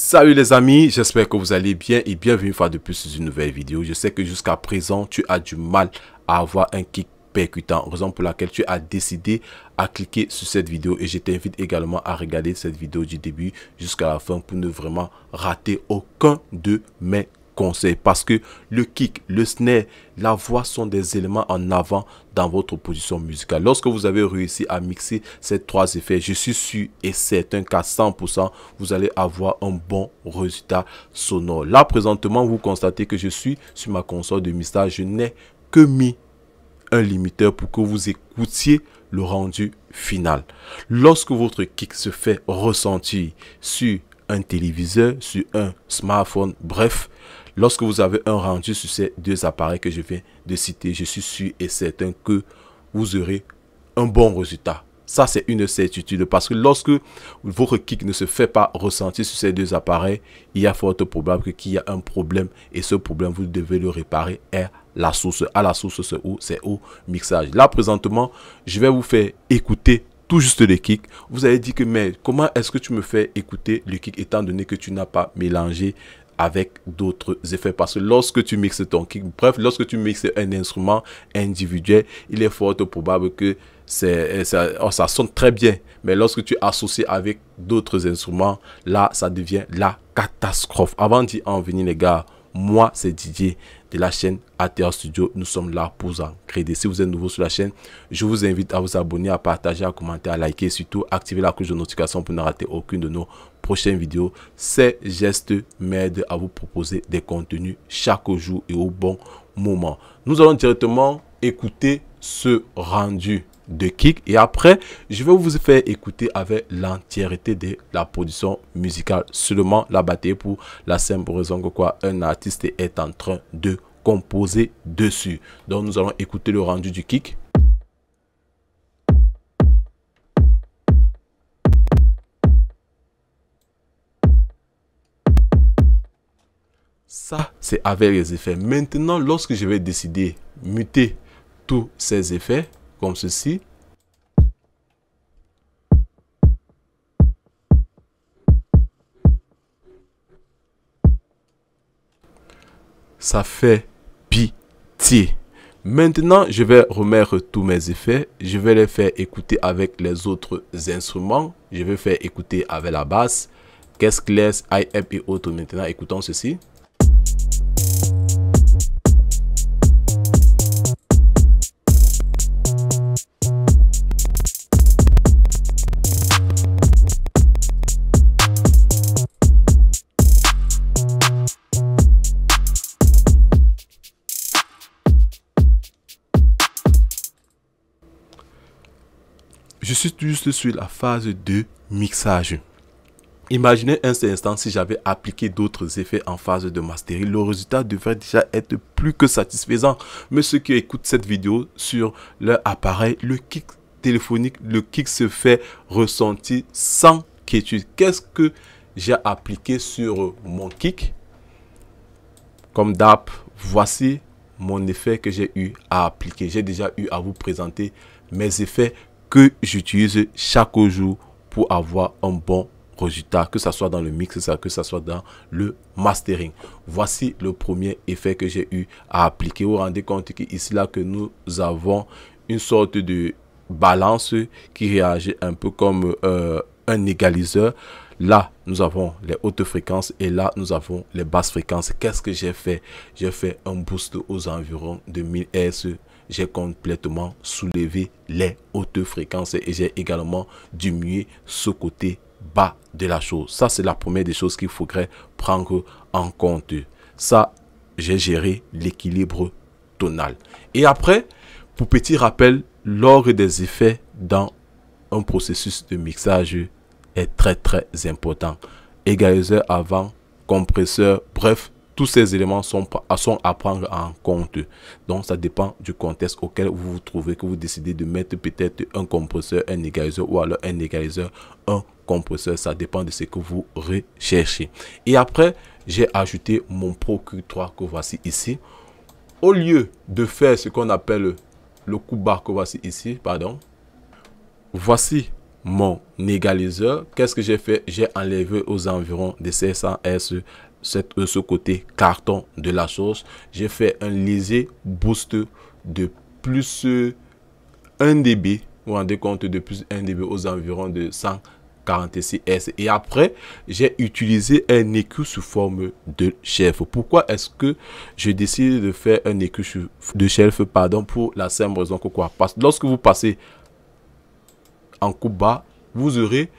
Salut les amis, j'espère que vous allez bien et bienvenue une fois de plus sur une nouvelle vidéo. Je sais que jusqu'à présent, tu as du mal à avoir un kick percutant, raison pour laquelle tu as décidé à cliquer sur cette vidéo et je t'invite également à regarder cette vidéo du début jusqu'à la fin pour ne vraiment rater aucun de mes conseils, parce que le kick, le snare, la voix sont des éléments en avant dans votre position musicale. Lorsque vous avez réussi à mixer ces trois effets, je suis sûr et certain qu'à 100% vous allez avoir un bon résultat sonore. Là présentement, vous constatez que je suis sur ma console de mixage, je n'ai que mis un limiteur pour que vous écoutiez le rendu final. Lorsque votre kick se fait ressentir sur un téléviseur, sur un smartphone, bref, lorsque vous avez un rendu sur ces deux appareils que je viens de citer, je suis sûr et certain que vous aurez un bon résultat. Ça, c'est une certitude, parce que lorsque votre kick ne se fait pas ressentir sur ces deux appareils, il y a fort probable qu'il y a un problème et ce problème, vous devez le réparer à la source. À la source, c'est au mixage. Là, présentement, je vais vous faire écouter tout juste le kick. Vous allez dire que, mais comment est-ce que tu me fais écouter le kick étant donné que tu n'as pas mélangé avec d'autres effets? Parce que lorsque tu mixes ton kick, bref, lorsque tu mixes un instrument individuel, il est fort probable que ça sonne très bien, mais lorsque tu associes avec d'autres instruments, là ça devient la catastrophe. Avant d'y en venir les gars, moi c'est Didier de la chaîne ATR Studio. Nous sommes là pour vous encourager. Si vous êtes nouveau sur la chaîne, je vous invite à vous abonner, à partager, à commenter, à liker et surtout activer la cloche de notification pour ne rater aucune de nos prochaines vidéos. Ces gestes m'aident à vous proposer des contenus chaque jour et au bon moment. Nous allons directement écouter ce rendu de kick et après je vais vous faire écouter avec l'entièreté de la production musicale, seulement la batterie, pour la simple raison que quoi, un artiste est en train de composer dessus. Donc nous allons écouter le rendu du kick. Ça c'est avec les effets. Maintenant, lorsque je vais décider muter tous ces effets comme ceci, ça fait pitié. Maintenant, je vais remettre tous mes effets. Je vais les faire écouter avec les autres instruments. Je vais faire écouter avec la basse, caisse claire, hi-hat et autres. Maintenant, écoutons ceci. Je suis juste sur la phase de mixage. Imaginez un seul instant si j'avais appliqué d'autres effets en phase de mastering. Le résultat devrait déjà être plus que satisfaisant. Mais ceux qui écoutent cette vidéo sur leur appareil, le kick téléphonique, le kick se fait ressentir sans quiétude. Qu'est-ce que j'ai appliqué sur mon kick? Comme d'hab, voici mon effet que j'ai eu à appliquer. J'ai déjà eu à vous présenter mes effets que j'utilise chaque jour pour avoir un bon résultat, que ce soit dans le mix, que ce soit dans le mastering. Voici le premier effet que j'ai eu à appliquer. Vous vous rendez compte qu'ici là que nous avons une sorte de balance qui réagit un peu comme un égaliseur. Là, nous avons les hautes fréquences et là, nous avons les basses fréquences. Qu'est-ce que j'ai fait? J'ai fait un boost aux environs de 1000 Hz. J'ai complètement soulevé les hautes fréquences et j'ai également diminué ce côté bas de la chose. Ça, c'est la première des choses qu'il faudrait prendre en compte. Ça, j'ai géré l'équilibre tonal. Et après, pour petit rappel, l'ordre des effets dans un processus de mixage est très important. Égaliseur avant, compresseur, bref, tous ces éléments sont à prendre en compte. Donc, ça dépend du contexte auquel vous vous trouvez, que vous décidez de mettre peut-être un compresseur, un égaliseur ou alors un égaliseur, un compresseur. Ça dépend de ce que vous recherchez. Et après, j'ai ajouté mon Pro Q3 que voici ici. Au lieu de faire ce qu'on appelle le coup bas que voici ici, pardon, voici mon égaliseur. Qu'est-ce que j'ai fait? J'ai enlevé aux environs de 500 Hz ce côté carton de la chose. J'ai fait un léger boost de plus 1 dB. Vous vous rendez compte, de plus 1 dB aux environs de 146 Hz. Et après, j'ai utilisé un EQ sous forme de shelf. Pourquoi est-ce que je décide de faire un EQ de shelf? Pardon, pour la simple raison que quoi? Parce que lorsque vous passez en coupe bas, vous aurez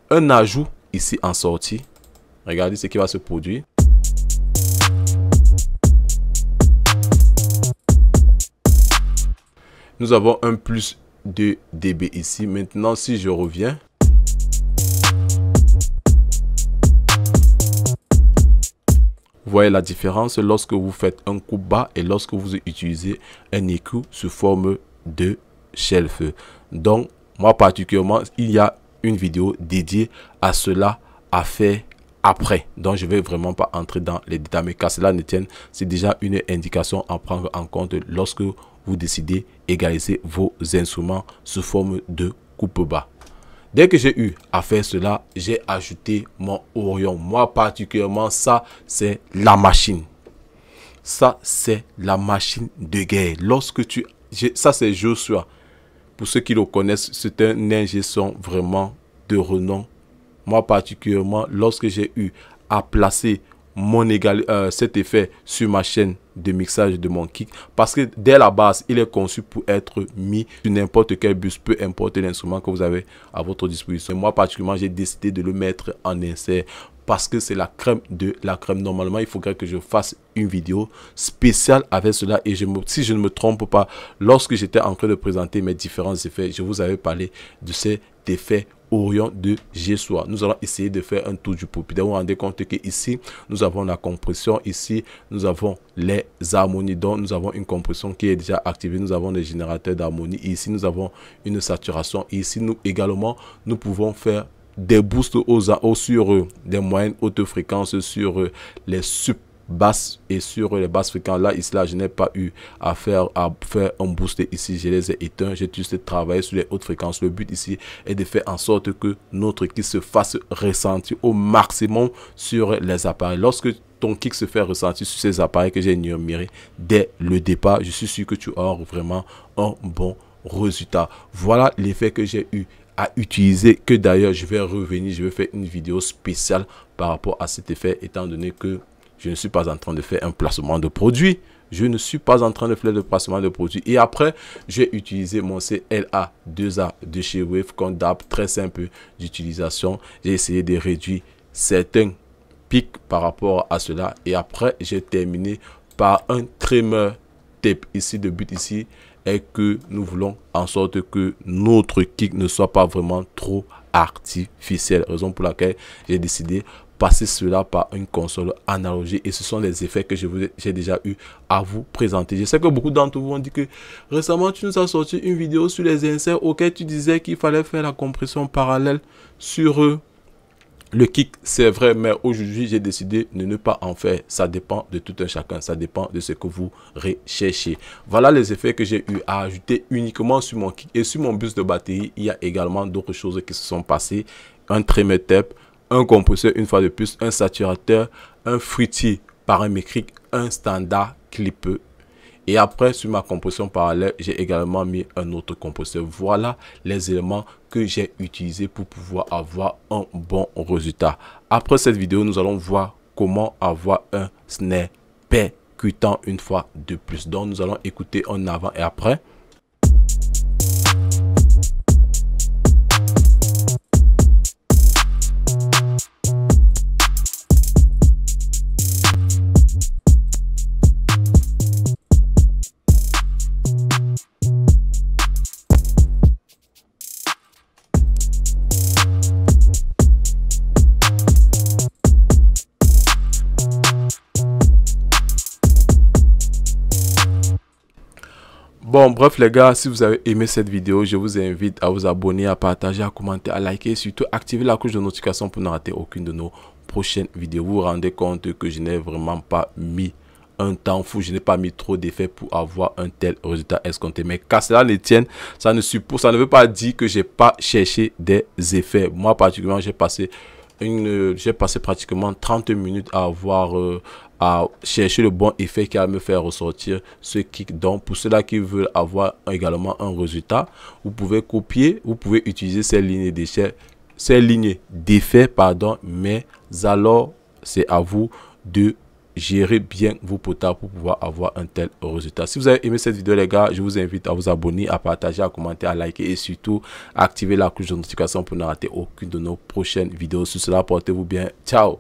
un ajout ici en sortie. Regardez ce qui va se produire. Nous avons un plus de dB ici. Maintenant, si je reviens, vous voyez la différence lorsque vous faites un coup bas et lorsque vous utilisez un EQ sous forme de shelf. Donc, moi particulièrement, il y a une vidéo dédiée à cela à faire après. Donc, je ne vais vraiment pas entrer dans les détails. Mais qu'à cela ne tienne, c'est déjà une indication à prendre en compte lorsque vous décidez d'égaliser vos instruments sous forme de coupe bas. Dès que j'ai eu à faire cela, j'ai ajouté mon Orion. Moi particulièrement, ça c'est la machine. Ça c'est la machine de guerre. Lorsque ça c'est Joshua. Pour ceux qui le connaissent, c'est un ingé son vraiment de renom. Moi particulièrement, lorsque j'ai eu à placer cet effet sur ma chaîne de mixage de mon kick, parce que dès la base il est conçu pour être mis sur n'importe quel bus, peu importe l'instrument que vous avez à votre disposition. Moi particulièrement, j'ai décidé de le mettre en insert parce que c'est la crème de la crème. Normalement, il faudrait que je fasse une vidéo spéciale avec cela. Et si je ne me trompe pas, lorsque j'étais en train de présenter mes différents effets, je vous avais parlé de cet effet Orion de Joshua. Nous allons essayer de faire un tour du pupitre. Vous vous rendez compte que ici nous avons la compression, ici nous avons les harmonies, donc nous avons une compression qui est déjà activée, nous avons des générateurs d'harmonie, ici nous avons une saturation, ici nous également nous pouvons faire des boosts sur des moyennes hautes fréquences, sur les sub basses et sur les basses fréquences. Là, ici, là, je n'ai pas eu à faire un boost ici. Je les ai éteints. J'ai juste travaillé sur les hautes fréquences. Le but ici est de faire en sorte que notre kick se fasse ressentir au maximum sur les appareils. Lorsque ton kick se fait ressentir sur ces appareils que j'ai énumérés dès le départ, je suis sûr que tu auras vraiment un bon résultat. Voilà l'effet que j'ai eu à utiliser, que d'ailleurs je vais revenir, je vais faire une vidéo spéciale par rapport à cet effet, étant donné que je ne suis pas en train de faire un placement de produit. Je ne suis pas en train de faire le placement de produit. Et après, j'ai utilisé mon CLA2A de chez Wave, comme d'hab, très simple d'utilisation. J'ai essayé de réduire certains pics par rapport à cela. Et après, j'ai terminé par un trimmer tape. Ici, le but ici est que nous voulons en sorte que notre kick ne soit pas vraiment trop artificiel. Raison pour laquelle j'ai décidé passer cela par une console analogique, et ce sont les effets que j'ai déjà eu à vous présenter. Je sais que beaucoup d'entre vous ont dit que récemment tu nous as sorti une vidéo sur les inserts auquel tu disais qu'il fallait faire la compression parallèle sur le kick. C'est vrai, mais aujourd'hui j'ai décidé de ne pas en faire. Ça dépend de tout un chacun, ça dépend de ce que vous recherchez. Voilà les effets que j'ai eu à ajouter uniquement sur mon kick. Et sur mon bus de batterie, il y a également d'autres choses qui se sont passées. Un trimmer tape, un compresseur une fois de plus, un saturateur, un fruitier paramétrique, un standard clip. Et après, sur ma compression parallèle, j'ai également mis un autre compresseur. Voilà les éléments que j'ai utilisés pour pouvoir avoir un bon résultat. Après cette vidéo, nous allons voir comment avoir un snare percutant une fois de plus. Donc, nous allons écouter en avant et après. Bon, bref les gars, si vous avez aimé cette vidéo, je vous invite à vous abonner, à partager, à commenter, à liker et surtout activer la cloche de notification pour ne rater aucune de nos prochaines vidéos. Vous vous rendez compte que je n'ai vraiment pas mis un temps fou, je n'ai pas mis trop d'effets pour avoir un tel résultat escompté. Mais qu'à cela ne tienne, ça ne veut pas dire que j'ai pas cherché des effets. Moi particulièrement, j'ai passé pratiquement 30 minutes à chercher le bon effet qui va me faire ressortir ce kick. Donc pour ceux-là qui veulent avoir également un résultat, vous pouvez copier, vous pouvez utiliser ces lignes d'effets, mais alors c'est à vous de gérer bien vos potards pour pouvoir avoir un tel résultat. Si vous avez aimé cette vidéo les gars, je vous invite à vous abonner, à partager, à commenter, à liker et surtout à activer la cloche de notification pour ne rater aucune de nos prochaines vidéos. Sur cela, portez-vous bien. Ciao.